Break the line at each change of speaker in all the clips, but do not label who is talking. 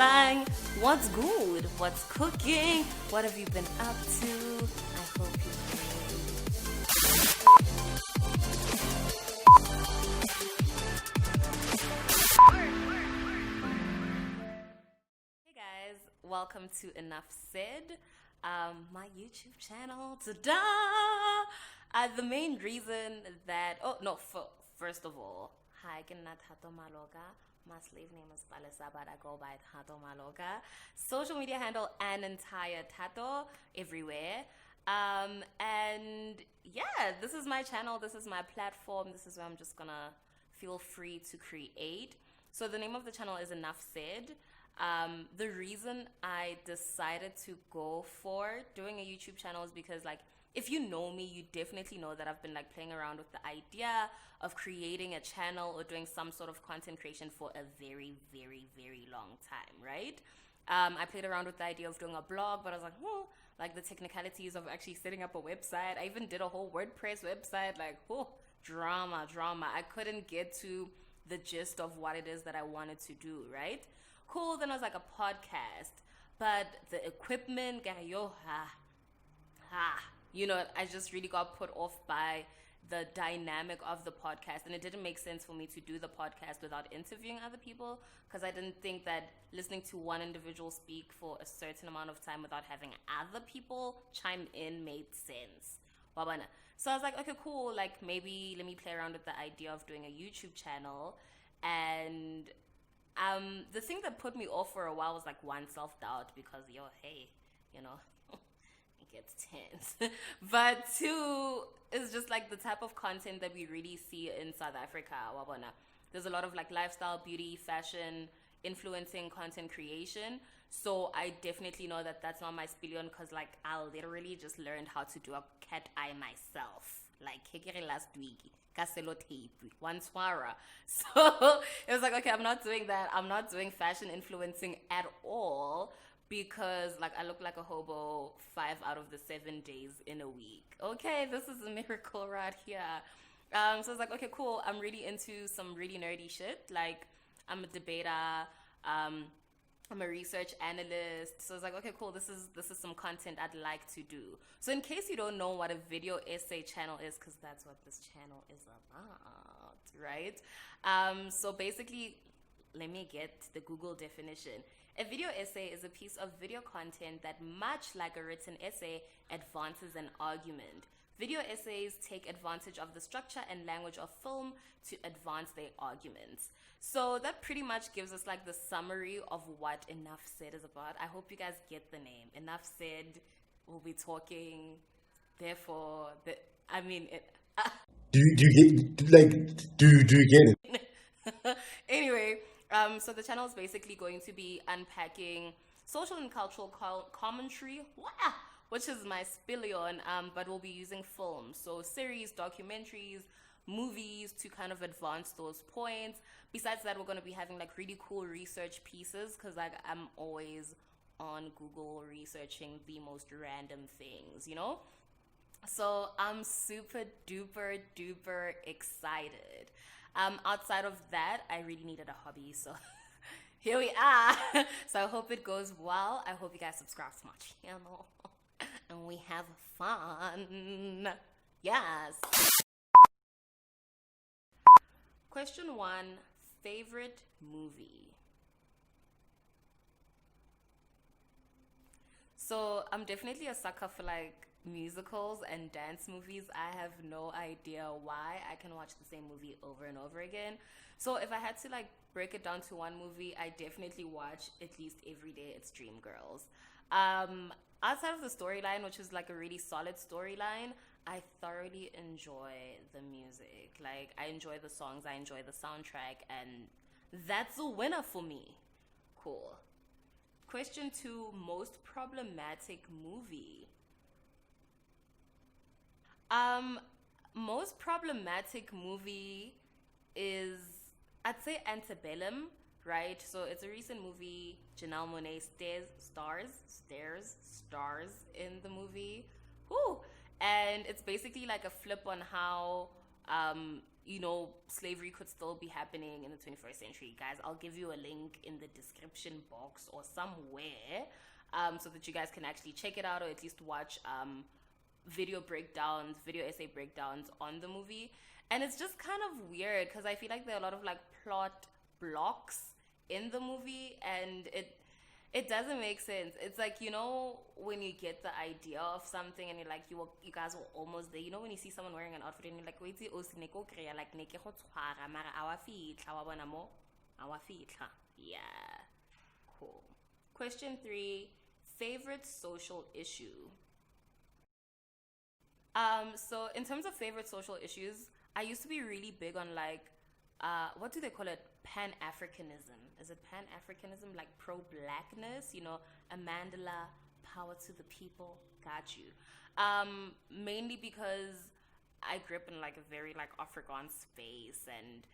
bang. What's good? What's cooking? What have you been up to? I hope you're Hey guys, welcome to Enough Said, my YouTube channel. Ta-da! The main reason that first of all, hi, ke nna Thato Maloka. My slave name is Palesa, but I go by Thato Maloka. Social media handle and entire Thato everywhere. And yeah, this is my channel. This is my platform. This is where I'm just gonna feel free to create. So the name of the channel is Enough Said. The reason I decided to go for doing a YouTube channel is because, like, if you know me, you definitely know that I've been like playing around with the idea of creating a channel or doing some sort of content creation for a very, very, very long time, right? I played around with the idea of doing a blog, but I was like, like the technicalities of actually setting up a website. I even did a whole WordPress website, like, drama. I couldn't get to the gist of what it is that I wanted to do, right? Cool, then I was like a podcast, but the equipment, you know, I just really got put off by the dynamic of the podcast, and it didn't make sense for me to do the podcast without interviewing other people, because I didn't think that listening to one individual speak for a certain amount of time without having other people chime in made sense. Wabana. So I was like, okay, cool, like maybe let me play around with the idea of doing a YouTube channel. And the thing that put me off for a while was like, one, self-doubt, because hey, you know, it gets tense. But two, is just like the type of content that we really see in South Africa. Wabona. There's a lot of like lifestyle, beauty, fashion, influencing content creation. So I definitely know that that's not my spillion, because like I literally just learned how to do a cat eye myself. Like last week. Caselo tape, one swara. So it was like, okay, I'm not doing that. I'm not doing fashion influencing at all, because like I look like a hobo 5 out of the 7 days in a week. Okay, this is a miracle right here. So I was like, okay, cool. I'm really into some really nerdy shit. Like I'm a debater. I'm a research analyst. So it's like, okay, cool. This is some content I'd like to do. So in case you don't know what a video essay channel is, because that's what this channel is about, right? So basically, let me get the Google definition. A video essay is a piece of video content that, much like a written essay, advances an argument. Video essays take advantage of the structure and language of film to advance their arguments. So that pretty much gives us like the summary of what Enough Said is about. I hope you guys get the name. Enough Said, we'll be talking. Therefore,
Do you get do you get
it? Anyway, so the channel is basically going to be unpacking social and cultural commentary. Which is my spillion, but we'll be using films. So series, documentaries, movies to kind of advance those points. Besides that, we're going to be having like really cool research pieces, because like I'm always on Google researching the most random things, you know? So I'm super duper duper excited. Outside of that, I really needed a hobby, so here we are. So I hope it goes well. I hope you guys subscribe to my channel. And we have fun. Yes. Question 1, favorite movie. So I'm definitely a sucker for like musicals and dance movies. I have no idea why. I can watch the same movie over and over again. So if I had to like break it down to one movie, I definitely watch at least every day, it's Dreamgirls. Outside of the storyline, which is like a really solid storyline, I thoroughly enjoy the music. Like, I enjoy the songs, I enjoy the soundtrack, and that's a winner for me. Cool. Question 2, most problematic movie. Most problematic movie is, I'd say, Antebellum. Right, so it's a recent movie. Janelle Monáe stars in the movie. Whew. And it's basically like a flip on how slavery could still be happening in the 21st century. Guys, I'll give you a link in the description box or somewhere, so that you guys can actually check it out, or at least watch video essay breakdowns on the movie. And it's just kind of weird because I feel like there are a lot of like plot blocks in the movie, and it doesn't make sense. It's like, when you get the idea of something and you're like, you guys were almost there. When you see someone wearing an outfit and you're like, wait, like ne ke go tshwara mara a wa fitlha wa bona mo a wa fitlha. Yeah, cool. Question 3: favorite social issue. So in terms of favorite social issues, I used to be really big on like, what do they call it? Pan-Africanism. Is it Pan-Africanism? Like pro-blackness, Amandala, power to the people, got you. Mainly because I grew up in like a very like Afrikaans space, and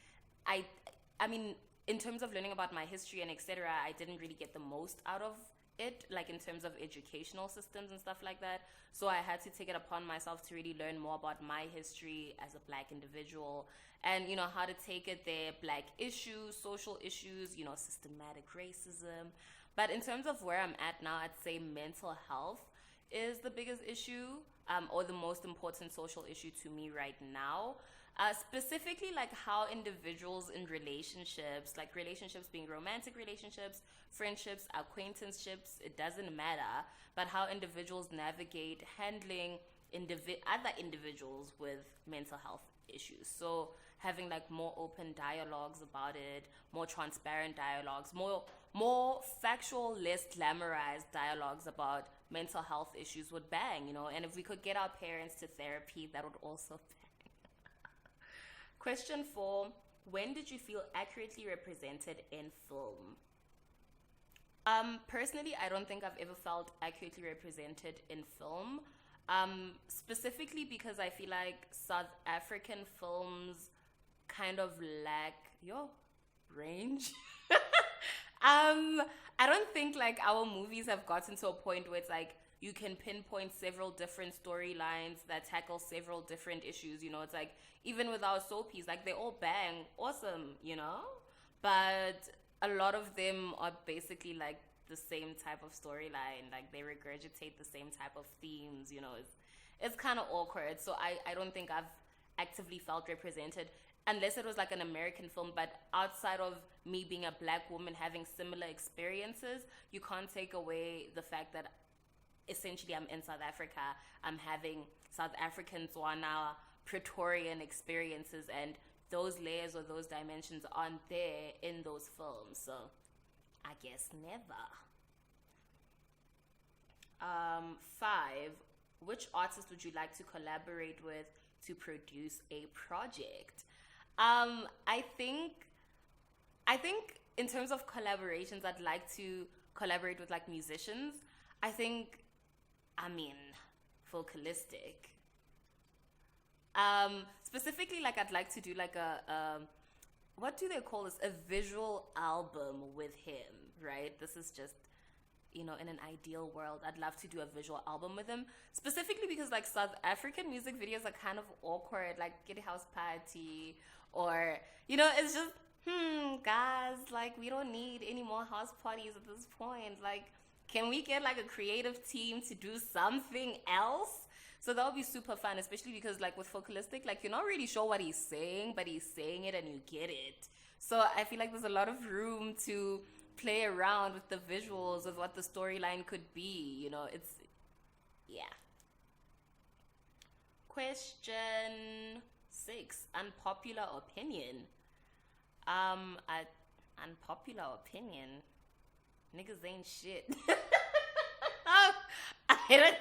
I mean, in terms of learning about my history and etc., I didn't really get the most out of it, like in terms of educational systems and stuff like that. So I had to take it upon myself to really learn more about my history as a Black individual, and how to take it there, Black issues, social issues, systematic racism. But in terms of where I'm at now, I'd say mental health is the biggest issue, or the most important social issue to me right now. Specifically, like how individuals in relationships, like relationships being romantic relationships, friendships, acquaintanceships, it doesn't matter, but how individuals navigate handling other individuals with mental health issues. So having like more open dialogues about it, more transparent dialogues, more factual, less glamorized dialogues about mental health issues would bang, and if we could get our parents to therapy, that would also bang. Question 4: when did you feel accurately represented in film? Personally, I don't think I've ever felt accurately represented in film. Specifically because I feel like South African films kind of lack range. I don't think like our movies have gotten to a point where it's like you can pinpoint several different storylines that tackle several different issues. It's like, even with our soapies, like they all bang awesome, but a lot of them are basically like the same type of storyline, like they regurgitate the same type of themes. It's kind of awkward. So I don't think I've actively felt represented, unless it was like an American film. But outside of me being a Black woman having similar experiences, you can't take away the fact that essentially I'm in South Africa, I'm having South African Tswana Praetorian experiences, and those layers or those dimensions aren't there in those films. So I guess never. 5: which artist would you like to collaborate with to produce a project? I think in terms of collaborations, I'd like to collaborate with like musicians. Vocalistic. Specifically, like I'd like to do like a what do they call this? A visual album with him, right? This is just, in an ideal world, I'd love to do a visual album with him. Specifically because like South African music videos are kind of awkward, like Get a House Party, or, it's just, guys, like we don't need any more house parties at this point. Like, can we get like a creative team to do something else? So that would be super fun, especially because like with Focalistic, like you're not really sure what he's saying, but he's saying it and you get it. So I feel like there's a lot of room to play around with the visuals of what the storyline could be. Yeah. Question 6: unpopular opinion. Unpopular opinion. Niggas ain't shit. I don't.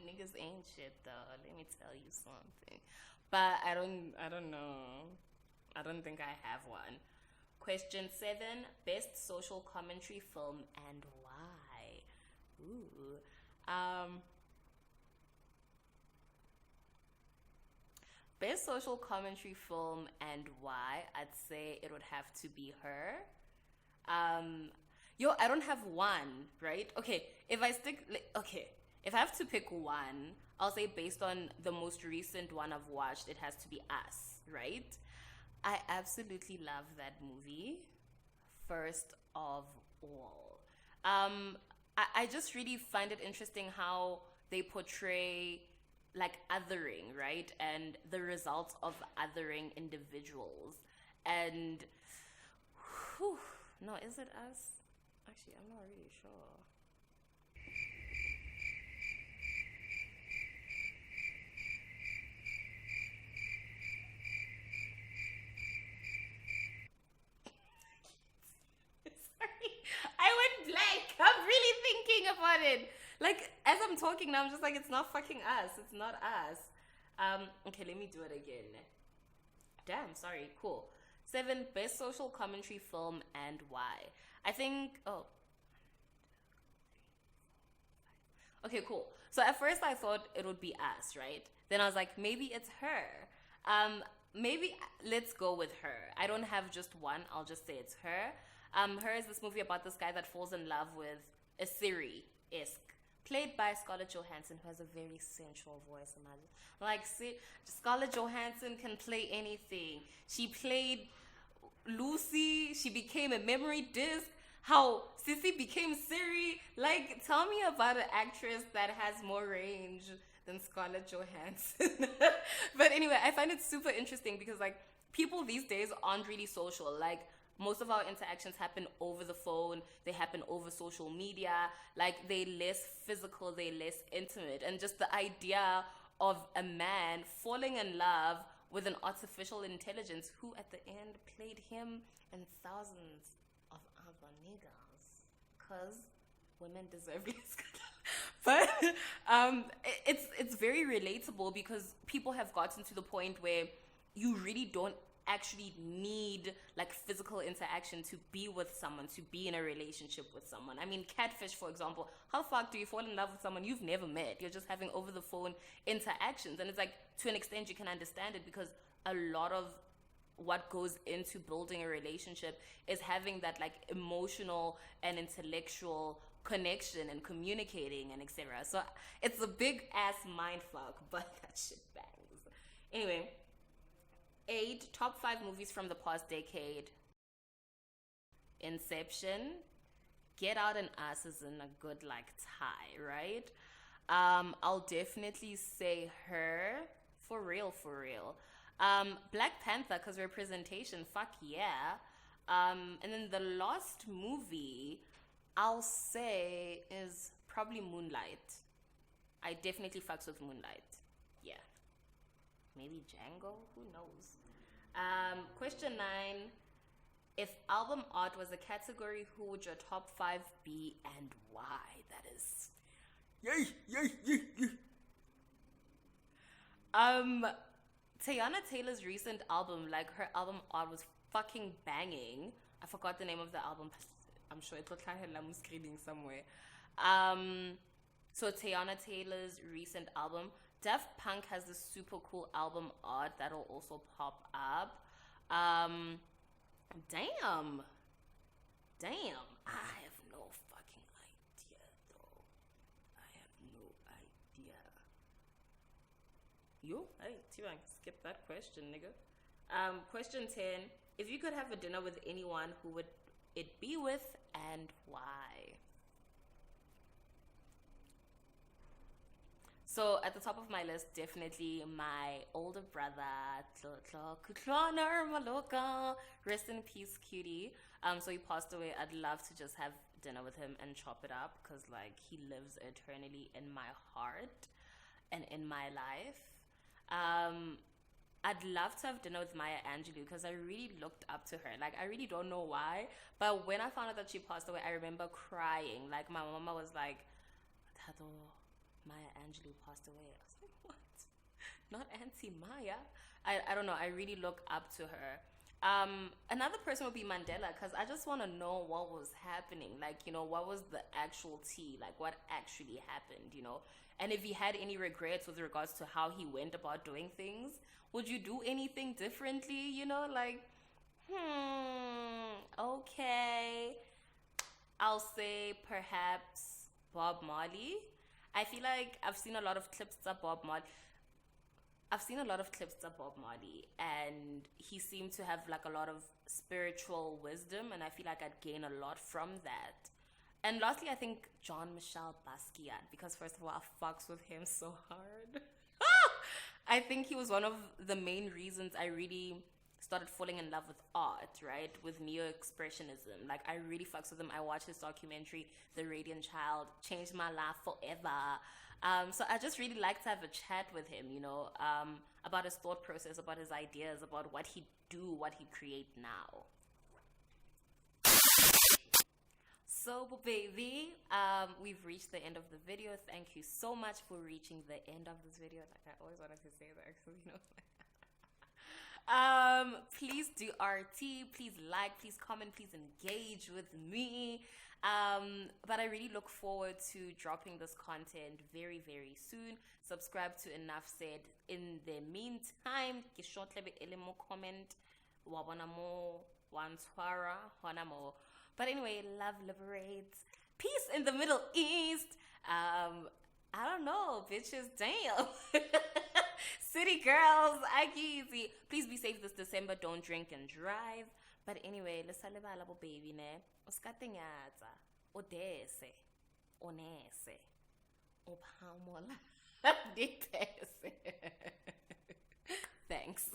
Niggas ain't shit though. Let me tell you something. But I don't know. I don't think I have one. Question 7: best social commentary film and why? Ooh. Best social commentary film and why? I'd say it would have to be Her. I don't have one, right? Okay, if if I have to pick one, I'll say based on the most recent one I've watched, it has to be Us, right? I absolutely love that movie, first of all. I just really find it interesting how they portray like othering, right? And the results of othering individuals. And whew, no, is it Us? Actually, I'm not really sure. Sorry, I went blank. I'm really thinking about it. Like as I'm talking now, I'm just like, it's not fucking Us. It's not Us. Okay, let me do it again. Damn, sorry. Cool. 7, best social commentary film and why. I think. Oh, okay, cool. So at first I thought it would be Us, right? Then I was like, maybe it's her. Maybe let's go with her. I don't have just one. I'll just say it's her. Her is this movie about this guy that falls in love with a Siri-esque, played by Scarlett Johansson, who has a very sensual voice. Imagine, like, see, Scarlett Johansson can play anything. She played Lucy. She became a memory disc. How Sissy became Siri. Like, tell me about an actress that has more range than Scarlett Johansson. But anyway, I find it super interesting because like people these days aren't really social. Like most of our interactions happen over the phone, they happen over social media, like they're less physical, they're less intimate. And just the idea of a man falling in love with an artificial intelligence who at the end played him and thousands of other niggas. Cause women deserve less. But it's very relatable because people have gotten to the point where you really don't actually need like physical interaction to be with someone, to be in a relationship with someone. I mean, catfish, for example. How the fuck do you fall in love with someone you've never met? You're just having over the phone interactions. And it's like, to an extent, you can understand it because a lot of what goes into building a relationship is having that like emotional and intellectual connection and communicating and etc. So it's a big ass mind fuck, but that shit bangs. Anyway, 8 top 5 movies from the past decade. Inception, Get Out, and Us is in a good like tie, right? I'll definitely say her, for real, for real. Black Panther, because representation, fuck yeah. And then the last movie I'll say is probably Moonlight. I definitely fucks with Moonlight. Yeah. Maybe Django? Who knows? Question 9. If album art was a category, who would your top 5 be and why? That is. Yay! Yay! Yay! Yay! Teyana Taylor's recent album, like her album art was fucking banging. I forgot the name of the album. I'm sure it looks like I'm screaming somewhere. So Teyana Taylor's recent album. Daft Punk has this super cool album art that'll also pop up. Damn. I have no fucking idea though. I have no idea. You? Hey, T-Bang, skip that question, nigga. Question 10. If you could have a dinner with anyone, who would it be with and why? So at the top of my list, definitely my older brother, rest in peace, cutie. So he passed away. I'd love to just have dinner with him and chop it up because like he lives eternally in my heart and in my life. I'd love to have dinner with Maya Angelou because I really looked up to her. Like, I really don't know why. But when I found out that she passed away, I remember crying. Like, my mama was like, Tato, Maya Angelou passed away. I was like, what? Not Auntie Maya? I don't know. I really look up to her. Another person would be Mandela because I just want to know what was happening. Like, you know, what was the actual tea? Like, what actually happened, you know? And if he had any regrets with regards to how he went about doing things, would you do anything differently? You know, like, okay. I'll say perhaps Bob Marley. I feel like I've seen a lot of clips of Bob Marley. I've seen a lot of clips of Bob Marley, and he seemed to have like a lot of spiritual wisdom, and I feel like I'd gain a lot from that. And lastly, I think John Michel Basquiat, because first of all, I fucks with him so hard. I think he was one of the main reasons I really started falling in love with art, right? With neo-expressionism. Like, I really fucks with him. I watched his documentary, The Radiant Child, changed my life forever. So I just really like to have a chat with him, about his thought process, about his ideas, about what he'd do, what he'd create now. So, baby, we've reached the end of the video. Thank you so much for reaching the end of this video. Like, I always wanted to say that, because, please do RT, please like, please comment, please engage with me. But I really look forward to dropping this content very, very soon. Subscribe to Enough Said. In the meantime, comment, but anyway, love liberates. Peace in the Middle East. I don't know, bitches, damn. City girls, easy. Please be safe this December. Don't drink and drive. But anyway, let's talk about little baby, ne? Uskatenyaza, odese, onese, opamola, ditese. Thanks.